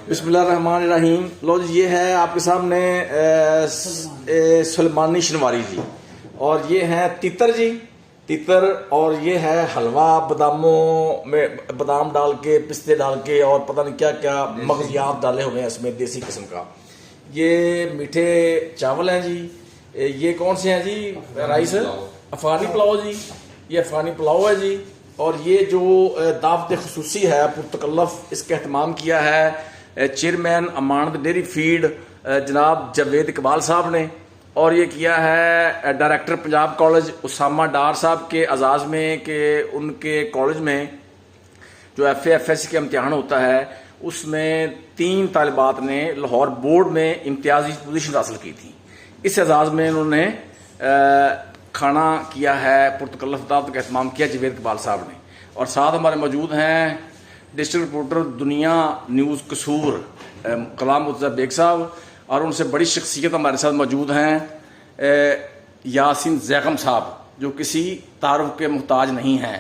बिस्मिल्लाहिर्रहमानिर्रहीम। लो जी, ये है आपके सामने सलमानी शनवारी जी, और ये हैं तितर जी, तितर। और ये है हलवा बादामों में बादाम डाल के, पिस्ते डाल के, और पता नहीं क्या क्या मगजियात डाले हुए हैं इसमें, देसी किस्म का। ये मीठे चावल हैं जी। ये कौन से हैं जी? राइस अफगानी पुलाव जी, ये अफगानी पुलाव है जी। और ये जो दावत खसूसी है पुरतकल्लफ, इसका एहतमाम किया है चेयरमैन अमानत डेयरी फीड जनाब जावेद इकबाल साहब ने। और ये किया है डायरेक्टर पंजाब कॉलेज उसामा डार साहब के एजाज़ में, कि उनके कॉलेज में जो FA-FS का इम्तिहान होता है उसमें 3 तालिबात ने लाहौर बोर्ड में इम्तियाजी पोजीशन हासिल की थी। इस एजाज़ में उन्होंने खाना किया है, पुरतकल्लफ दावत का एहतमाम किया जावेद इकबाल साहब ने। और साथ हमारे मौजूद हैं डिस्ट्रिक्ट रिपोर्टर दुनिया न्यूज़ कसूर कलाम मुर्तज़ा बेग साहब, और उनसे बड़ी शख्सियत हमारे साथ मौजूद हैं यासीन जैगम साहब, जो किसी तारुफ के मुहताज नहीं हैं।